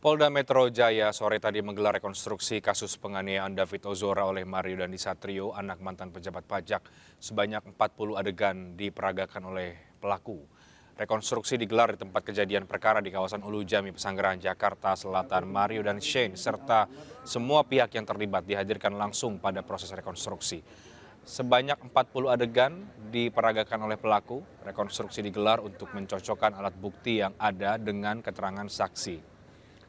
Polda Metro Jaya sore tadi menggelar rekonstruksi kasus penganiayaan David Ozora oleh Mario Dandisatrio, anak mantan pejabat pajak. Sebanyak 40 adegan diperagakan oleh pelaku. Rekonstruksi digelar di tempat kejadian perkara di kawasan Ulu Jami, Pesanggerahan, Jakarta Selatan. Mario dan Shane serta semua pihak yang terlibat dihadirkan langsung pada proses rekonstruksi. Sebanyak 40 adegan diperagakan oleh pelaku. Rekonstruksi digelar untuk mencocokkan alat bukti yang ada dengan keterangan saksi.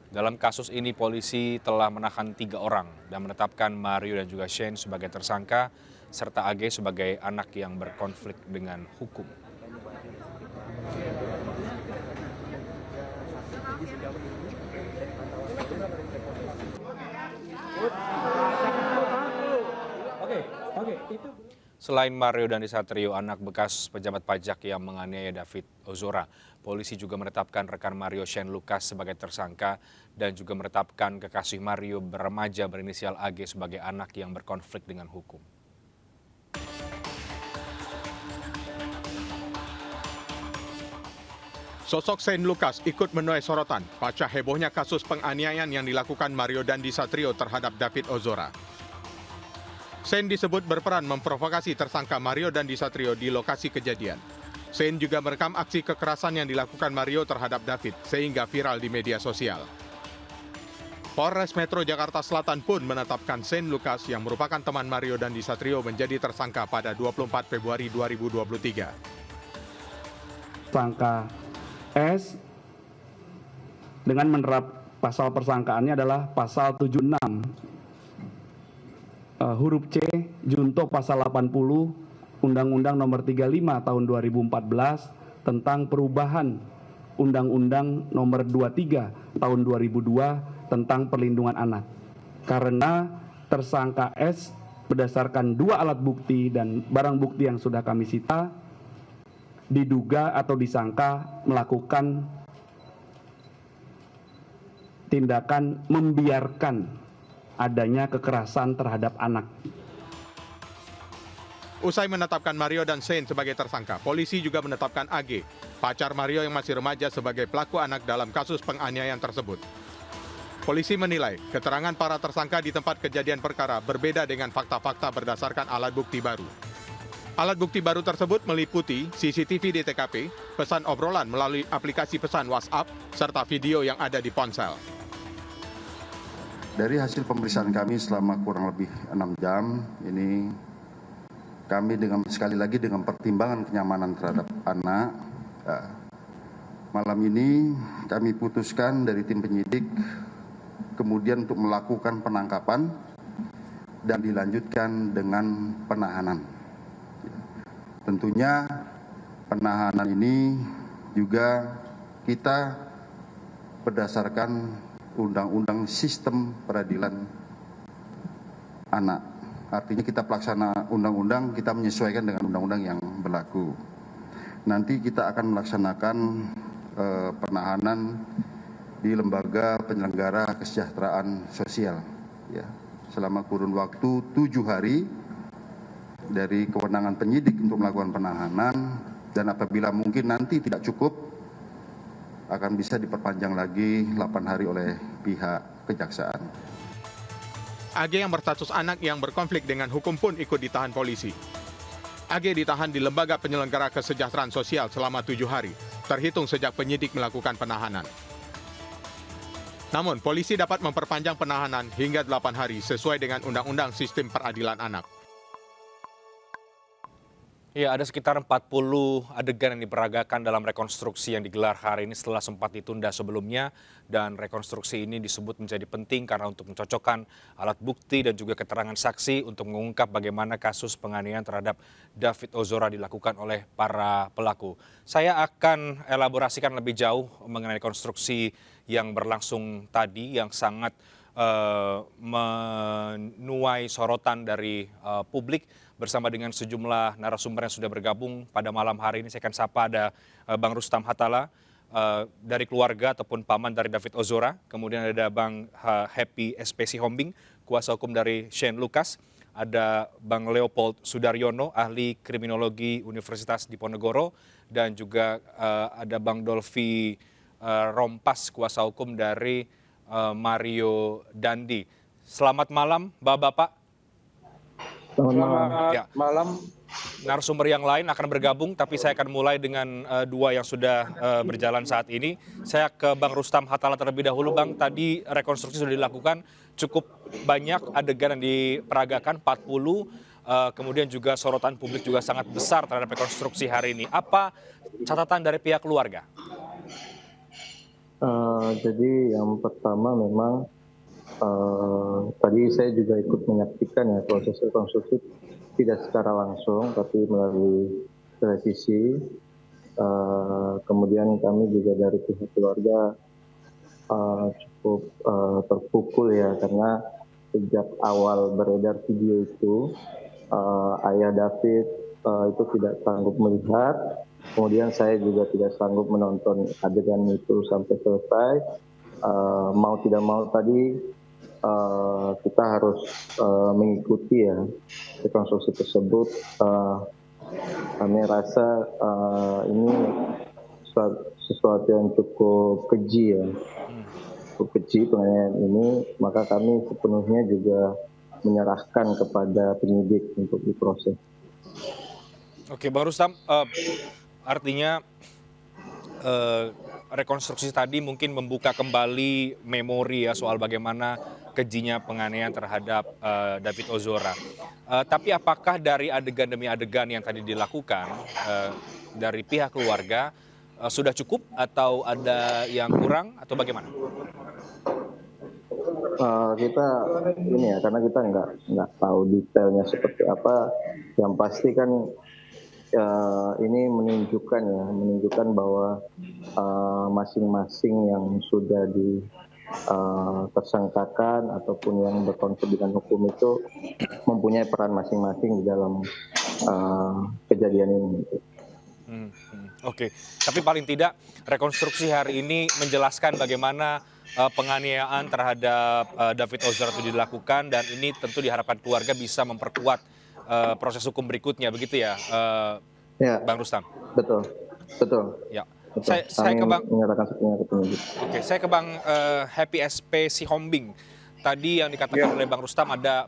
Dalam kasus ini polisi telah menahan 3 orang dan menetapkan Mario dan juga Shane sebagai tersangka serta AG sebagai anak yang berkonflik dengan hukum. Selain Mario Dandisatrio, anak bekas pejabat pajak yang menganiaya David Ozora, polisi juga menetapkan rekan Mario Shane Lucas sebagai tersangka dan juga menetapkan kekasih Mario remaja berinisial AG sebagai anak yang berkonflik dengan hukum. Sosok Shane Lucas ikut menuai sorotan pasca hebohnya kasus penganiayaan yang dilakukan Mario Dandisatrio terhadap David Ozora. Shane disebut berperan memprovokasi tersangka Mario Dandisatrio di lokasi kejadian. Shane juga merekam aksi kekerasan yang dilakukan Mario terhadap David sehingga viral di media sosial. Polres Metro Jakarta Selatan pun menetapkan Shane Lucas yang merupakan teman Mario Dandisatrio menjadi tersangka pada 24 Februari 2023. Tersangka S dengan menerap pasal persangkaannya adalah pasal 76 huruf C junto pasal 80 Undang-Undang Nomor 35 Tahun 2014 tentang perubahan Undang-Undang Nomor 23 Tahun 2002 tentang perlindungan anak. Karena tersangka S berdasarkan 2 alat bukti dan barang bukti yang sudah kami sita diduga atau disangka melakukan tindakan membiarkan adanya kekerasan terhadap anak. Usai menetapkan Mario dan Shane sebagai tersangka, polisi juga menetapkan AG, pacar Mario yang masih remaja sebagai pelaku anak dalam kasus penganiayaan tersebut. Polisi menilai keterangan para tersangka di tempat kejadian perkara berbeda dengan fakta-fakta berdasarkan alat bukti baru. Alat bukti baru tersebut meliputi CCTV di TKP, pesan obrolan melalui aplikasi pesan WhatsApp, serta video yang ada di ponsel. Dari hasil pemeriksaan kami selama kurang lebih 6 jam, ini kami sekali lagi dengan pertimbangan kenyamanan terhadap anak, malam ini kami putuskan dari tim penyidik kemudian untuk melakukan penangkapan dan dilanjutkan dengan penahanan. Tentunya penahanan ini juga kita berdasarkan Undang-Undang Sistem Peradilan Anak. Artinya kita pelaksana undang-undang, kita menyesuaikan dengan undang-undang yang berlaku. Nanti kita akan melaksanakan penahanan di Lembaga Penyelenggara Kesejahteraan Sosial. Ya, selama kurun waktu 7 hari dari kewenangan penyidik untuk melakukan penahanan, dan apabila mungkin nanti tidak cukup, akan bisa diperpanjang lagi 8 hari oleh pihak kejaksaan. AG yang berstatus anak yang berkonflik dengan hukum pun ikut ditahan polisi. AG ditahan di Lembaga Penyelenggara Kesejahteraan Sosial selama 7 hari, terhitung sejak penyidik melakukan penahanan. Namun, polisi dapat memperpanjang penahanan hingga 8 hari sesuai dengan Undang-Undang Sistem Peradilan Anak. Ya, ada sekitar 40 adegan yang diperagakan dalam rekonstruksi yang digelar hari ini setelah sempat ditunda sebelumnya, dan rekonstruksi ini disebut menjadi penting karena untuk mencocokkan alat bukti dan juga keterangan saksi untuk mengungkap bagaimana kasus penganiayaan terhadap David Ozora dilakukan oleh para pelaku. Saya akan elaborasikan lebih jauh mengenai rekonstruksi yang berlangsung tadi yang sangat menuai sorotan dari publik bersama dengan sejumlah narasumber yang sudah bergabung pada malam hari ini. Saya akan sapa ada Bang Rustam Hatala dari keluarga ataupun paman dari David Ozora. Kemudian ada Bang Happy SPC Hombing, kuasa hukum dari Shane Lucas. Ada Bang Leopold Sudaryono, ahli kriminologi Universitas Diponegoro. Dan juga ada Bang Dolfi Rompas, kuasa hukum dari Mario Dandi. Selamat malam, Bapak-bapak. Selamat Ya. malam. Narasumber yang lain akan bergabung, tapi saya akan mulai dengan dua yang sudah berjalan saat ini. Saya ke Bang Rustam Hatala terlebih dahulu. Bang, tadi rekonstruksi sudah dilakukan, cukup banyak adegan yang diperagakan, 40, kemudian juga sorotan publik juga sangat besar terhadap rekonstruksi hari ini. Apa catatan dari pihak keluarga? Jadi yang pertama memang tadi saya juga ikut menyaksikan ya proses rekonstruksi, tidak secara langsung tapi melalui televisi. Kemudian kami juga dari pihak keluarga cukup terpukul ya, karena sejak awal beredar video itu ayah David itu tidak sanggup melihat, kemudian saya juga tidak sanggup menonton adegan itu sampai selesai. Mau tidak mau tadi kita harus mengikuti ya rekonstruksi tersebut. Kami rasa ini sesuatu yang cukup keji ya, cukup keji penganiayaan ini, maka kami sepenuhnya juga menyerahkan kepada penyidik untuk diproses. Oke, Bang Rustam, artinya rekonstruksi tadi mungkin membuka kembali memori ya soal bagaimana kejinya penganiayaan terhadap David Ozora. Tapi apakah dari adegan demi adegan yang tadi dilakukan dari pihak keluarga sudah cukup atau ada yang kurang atau bagaimana? Kita ini ya, karena kita nggak tahu detailnya seperti apa. Yang pasti kan ini menunjukkan bahwa masing-masing yang sudah tersangkakan ataupun yang berkonflik dengan hukum itu mempunyai peran masing-masing di dalam kejadian ini. Oke, tapi paling tidak rekonstruksi hari ini menjelaskan bagaimana penganiayaan terhadap David Ozora itu dilakukan, dan ini tentu diharapkan keluarga bisa memperkuat proses hukum berikutnya, begitu ya, Ya, Bang Rustam? betul. Ya. Betul. Saya ke Bang. Menyerahkan sepenuhnya ke penyidik. Oke, saya ke Bang Happy SP Sihombing. Tadi yang dikatakan oleh Bang Rustam, ada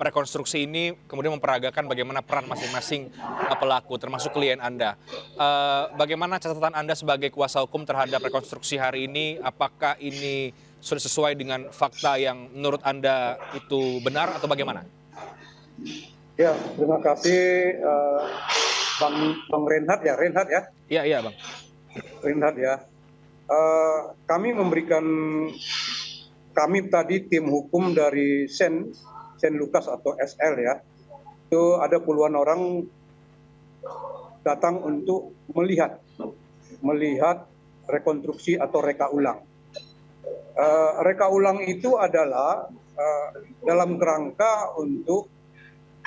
rekonstruksi ini kemudian memperagakan bagaimana peran masing-masing pelaku, termasuk klien Anda. Bagaimana catatan Anda sebagai kuasa hukum terhadap rekonstruksi hari ini? Apakah ini sudah sesuai dengan fakta yang menurut Anda itu benar atau bagaimana? Ya, terima kasih Bang Reinhard ya. Iya, Bang. Reinhard ya. Kami tadi tim hukum dari Saint Lukas atau SL ya, itu ada puluhan orang datang untuk melihat rekonstruksi atau reka ulang. Reka ulang itu adalah dalam kerangka untuk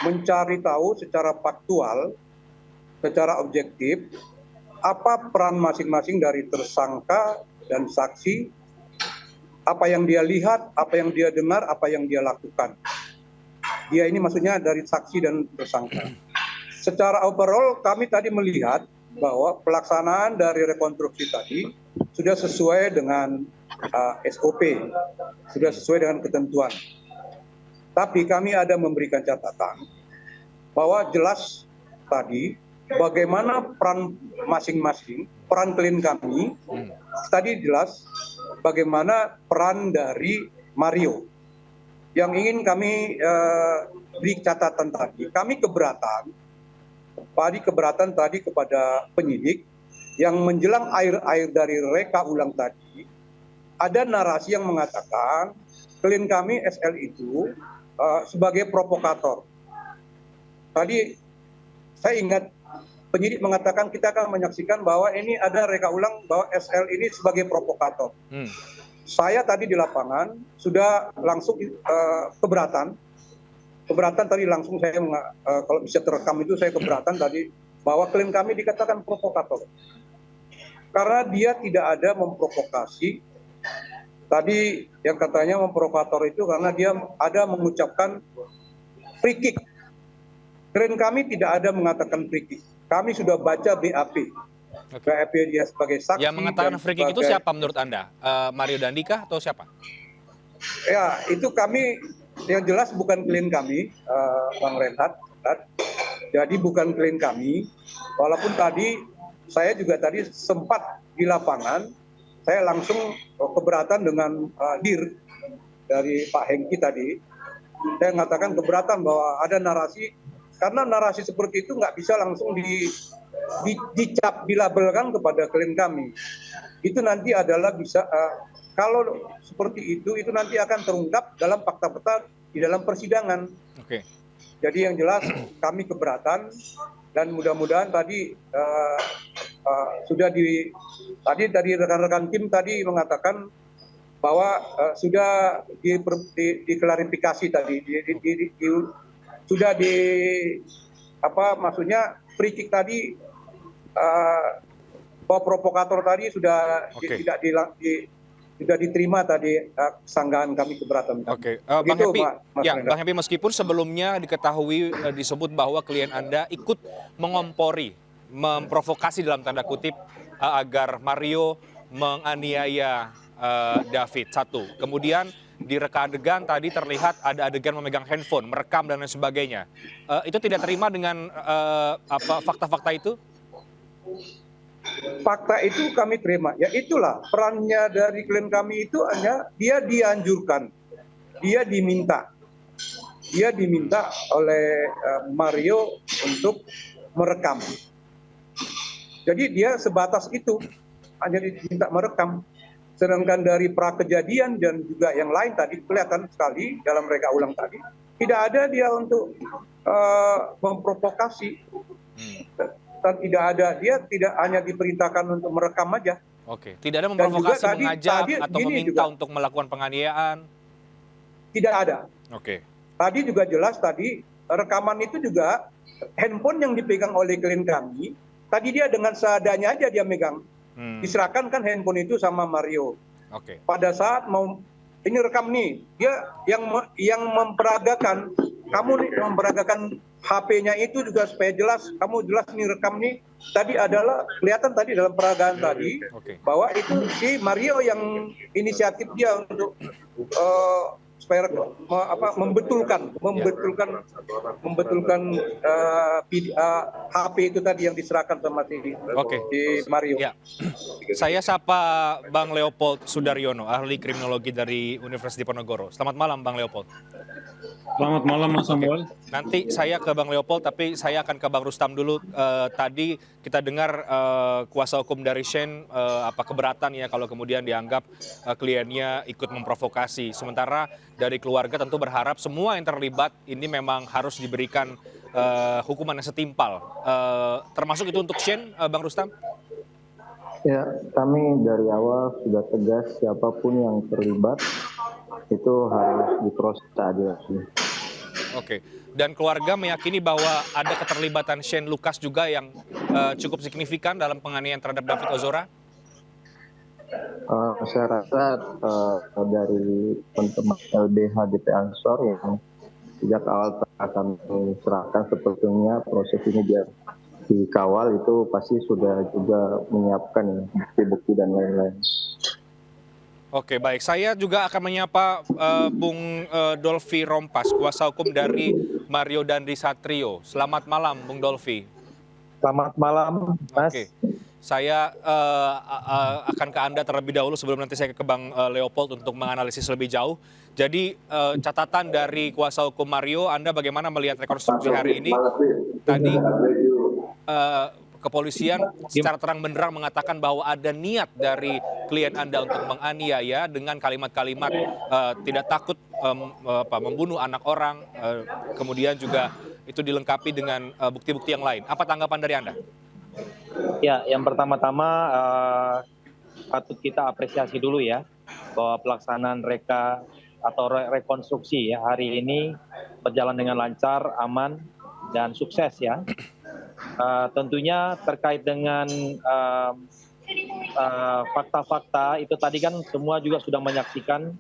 mencari tahu secara faktual, secara objektif, apa peran masing-masing dari tersangka dan saksi, apa yang dia lihat, apa yang dia dengar, apa yang dia lakukan. Dia ini maksudnya dari saksi dan tersangka. Secara overall kami tadi melihat bahwa pelaksanaan dari rekonstruksi tadi sudah sesuai dengan SOP, sudah sesuai dengan ketentuan. Tapi kami ada memberikan catatan bahwa jelas tadi bagaimana peran masing-masing, peran klien kami, tadi jelas bagaimana peran dari Mario. Yang ingin kami beri catatan tadi, kami keberatan tadi kepada penyidik yang menjelang akhir dari reka ulang tadi, ada narasi yang mengatakan klien kami SL itu sebagai provokator. Tadi saya ingat penyidik mengatakan kita akan menyaksikan bahwa ini ada reka ulang bahwa SL ini sebagai provokator. Saya tadi di lapangan sudah langsung keberatan tadi langsung saya kalau bisa terekam itu saya keberatan tadi bahwa klien kami dikatakan provokator. Karena dia tidak ada memprovokasi. Tadi yang katanya memprovokator itu karena dia ada mengucapkan free kick. Klien kami tidak ada mengatakan free kick. Kami sudah baca BAP. BAP dia sebagai saksi. Yang mengatakan free kick itu siapa menurut Anda? Mario Dandi kah atau siapa? Ya, itu kami yang jelas bukan klien kami, Bang Renhat. Jadi bukan klien kami. Walaupun tadi saya juga tadi sempat di lapangan, saya langsung keberatan dengan dir dari Pak Hengki tadi. Saya mengatakan keberatan bahwa ada narasi, karena narasi seperti itu nggak bisa langsung dicap, dilabelkan kepada klien kami. Itu nanti adalah bisa, kalau seperti itu nanti akan terungkap dalam fakta-fakta di dalam persidangan. Oke. Jadi yang jelas kami keberatan, dan mudah-mudahan tadi sudah tadi dari rekan-rekan tim tadi mengatakan bahwa sudah diklarifikasi tadi, sudah maksudnya free kick tadi, provokator tadi sudah Oke. sudah diterima tadi sanggahan kami keberatan. Oke, Bang Begitu, Happy, Mas ya Renat. Bang Happy, meskipun sebelumnya diketahui disebut bahwa klien Anda ikut mengompori, memprovokasi dalam tanda kutip agar Mario menganiaya David satu. Kemudian di reka adegan tadi terlihat ada adegan memegang handphone, merekam dan lain sebagainya. Itu tidak terima dengan fakta-fakta itu? Fakta itu kami terima. Ya itulah perannya dari klien kami itu, hanya dia dianjurkan, dia diminta oleh Mario untuk merekam. Jadi dia sebatas itu, hanya diminta merekam. Sedangkan dari pra kejadian dan juga yang lain tadi kelihatan sekali dalam reka ulang tadi, tidak ada dia untuk memprovokasi. Dan tidak ada, dia tidak hanya diperintahkan untuk merekam aja. Oke, tidak ada Dan juga memprovokasi, mengajak tadi atau gini meminta juga, untuk melakukan penganiayaan. tidak ada. Oke. Tadi juga jelas tadi rekaman itu juga handphone yang dipegang oleh klien kami. Tadi dia dengan seadanya aja dia megang. Diserahkan kan handphone itu sama Mario. Oke. Pada saat mau ini rekam nih, dia yang memperagakan, kamu nih memperagakan HP-nya itu juga supaya jelas, kamu jelas nih rekam nih. Tadi adalah kelihatan tadi dalam peragaan tadi Oke. bahwa itu si Mario yang inisiatif dia untuk supaya membetulkan HP itu tadi yang diserahkan sama si Oke. Mario. Ya, saya sapa Bang Leopold Sudaryono, ahli kriminologi dari Universitas Diponegoro. Selamat malam, Bang Leopold. Selamat malam, Mas Samuel. Nanti saya ke Bang Leopold, tapi saya akan ke Bang Rustam dulu. Tadi kita dengar kuasa hukum dari Shane keberatan ya kalau kemudian dianggap kliennya ikut memprovokasi. Sementara dari keluarga tentu berharap semua yang terlibat ini memang harus diberikan hukuman yang setimpal. Termasuk itu untuk Shane, Bang Rustam? Ya, kami dari awal sudah tegas siapapun yang terlibat itu harus diproses seadil-adilnya. Oke, dan keluarga meyakini bahwa ada keterlibatan Shane Lucas juga yang cukup signifikan dalam penganiayaan terhadap David Ozora? Saya rasa dari teman-teman LBH DP Ansor yang sejak awal akan serahkan sepertinya proses ini biar dikawal, itu pasti sudah juga menyiapkan bukti-bukti dan lain-lain. Oke, baik. Saya juga akan menyapa Bung Dolfi Rompas, kuasa hukum dari Mario Dandi Satrio. Selamat malam, Bung Dolfi. Selamat malam, Mas. Oke, saya akan ke Anda terlebih dahulu sebelum nanti saya ke Bang Leopold untuk menganalisis lebih jauh. Jadi catatan dari kuasa hukum Mario, Anda bagaimana melihat rekonstruksi hari ini? Tadi kepolisian secara terang benderang mengatakan bahwa ada niat dari klien Anda untuk menganiaya dengan kalimat-kalimat tidak takut membunuh anak orang, kemudian juga itu dilengkapi dengan bukti-bukti yang lain. Apa tanggapan dari Anda? Ya, yang pertama-tama patut kita apresiasi dulu ya bahwa pelaksanaan reka atau rekonstruksi ya hari ini berjalan dengan lancar, aman, dan sukses ya. Tentunya terkait dengan fakta-fakta itu tadi kan semua juga sudah menyaksikan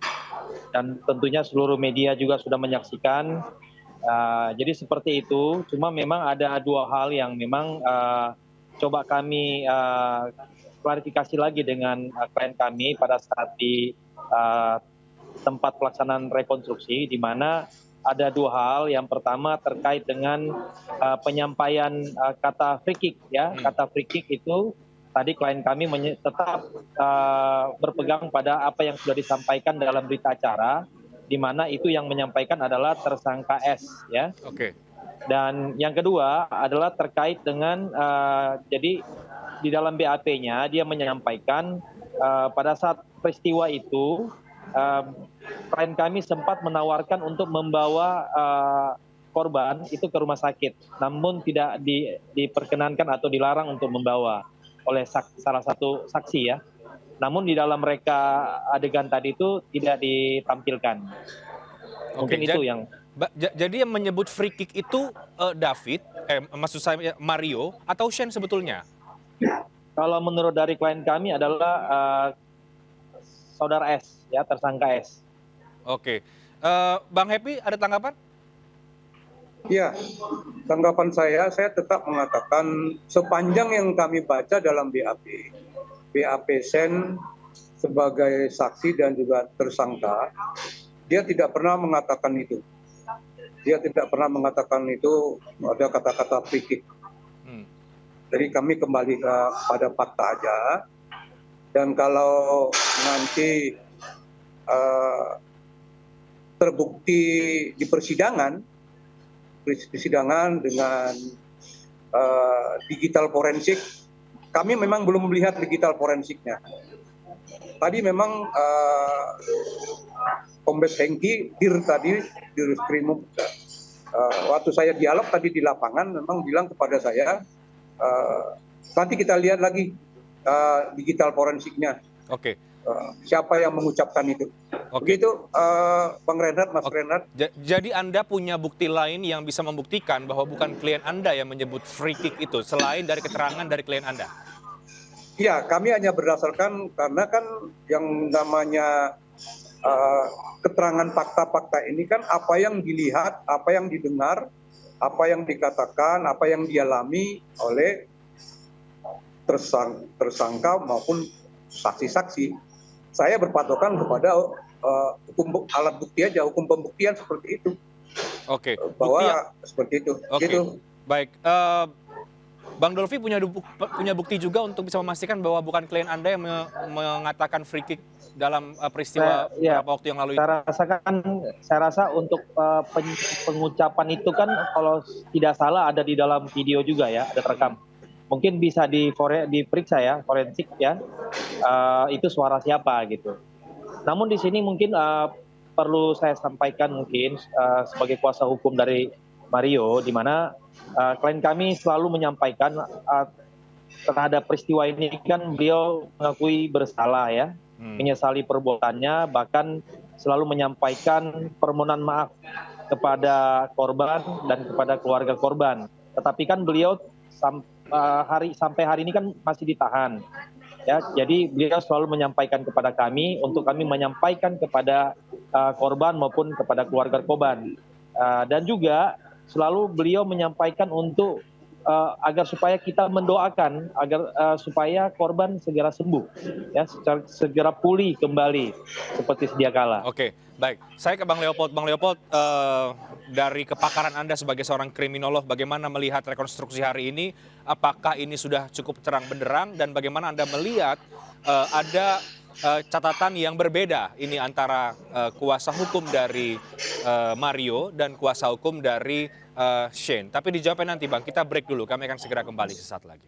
dan tentunya seluruh media juga sudah menyaksikan. Jadi seperti itu, cuma memang ada dua hal yang memang coba kami klarifikasi lagi dengan klien kami pada saat tempat pelaksanaan rekonstruksi, di mana ada dua hal. Yang pertama terkait dengan penyampaian kata free kick, ya. Kata free kick itu tadi klien kami tetap berpegang pada apa yang sudah disampaikan dalam berita acara, di mana itu yang menyampaikan adalah tersangka S, ya. Oke. Dan yang kedua adalah terkait dengan jadi di dalam BAP-nya dia menyampaikan pada saat peristiwa itu klien kami sempat menawarkan untuk membawa korban itu ke rumah sakit, namun tidak diperkenankan atau dilarang untuk membawa oleh salah satu saksi, ya. Namun di dalam reka adegan tadi itu tidak ditampilkan. Mungkin itu yang. Jadi yang menyebut free kick itu David, maksud saya Mario atau Shane sebetulnya? Kalau menurut dari klien kami adalah saudara S, ya, tersangka S. Oke, Bang Happy ada tanggapan? Ya, tanggapan saya tetap mengatakan sepanjang yang kami baca dalam BAP Sen sebagai saksi dan juga tersangka, dia tidak pernah mengatakan itu. Dia tidak pernah mengatakan itu ada kata-kata free kick. Jadi kami kembali pada fakta aja. Dan kalau nanti terbukti di persidangan dengan digital forensik, kami memang belum melihat digital forensiknya. Tadi memang Kombes Hengki, Dir Krimum, waktu saya dialog tadi di lapangan memang bilang kepada saya, nanti kita lihat lagi digital forensiknya. Oke. Siapa yang mengucapkan itu? Oke. Begitu, Bang Renhat, Mas Renhat. Jadi Anda punya bukti lain yang bisa membuktikan bahwa bukan klien Anda yang menyebut free kick itu, selain dari keterangan dari klien Anda? Ya, kami hanya berdasarkan karena kan yang namanya keterangan fakta-fakta ini kan apa yang dilihat, apa yang didengar, apa yang dikatakan, apa yang dialami oleh tersangka maupun saksi-saksi. Saya berpatokan kepada hukum alat bukti aja, hukum pembuktian seperti itu. Oke. Bahwa seperti itu. Oke. Gitu. Baik. Bang Dolfi punya bukti juga untuk bisa memastikan bahwa bukan klien Anda yang mengatakan free kick dalam peristiwa beberapa waktu yang lalu itu? Saya rasa untuk pengucapan itu kan kalau tidak salah ada di dalam video juga, ya, ada terekam. Mungkin bisa diperiksa, ya, forensik, ya, itu suara siapa gitu. Namun di sini mungkin perlu saya sampaikan mungkin sebagai kuasa hukum dari Mario, di mana klien kami selalu menyampaikan terhadap peristiwa ini kan beliau mengakui bersalah, ya, menyesali perbuatannya, bahkan selalu menyampaikan permohonan maaf kepada korban dan kepada keluarga korban. Tetapi kan beliau sampai hari ini kan masih ditahan, ya. Jadi beliau selalu menyampaikan kepada kami untuk kami menyampaikan kepada korban maupun kepada keluarga korban, dan juga selalu beliau menyampaikan untuk agar supaya kita mendoakan agar supaya korban segera sembuh, ya, segera pulih kembali seperti sedia kala. Oke, baik. Saya ke Bang Leopold. Bang Leopold, dari kepakaran Anda sebagai seorang kriminolog, bagaimana melihat rekonstruksi hari ini? Apakah ini sudah cukup terang benderang dan bagaimana Anda melihat ada catatan yang berbeda ini antara kuasa hukum dari Mario dan kuasa hukum dari Shane? Tapi dijawabkan nanti, Bang. Kita break dulu. Kami akan segera kembali sesaat lagi.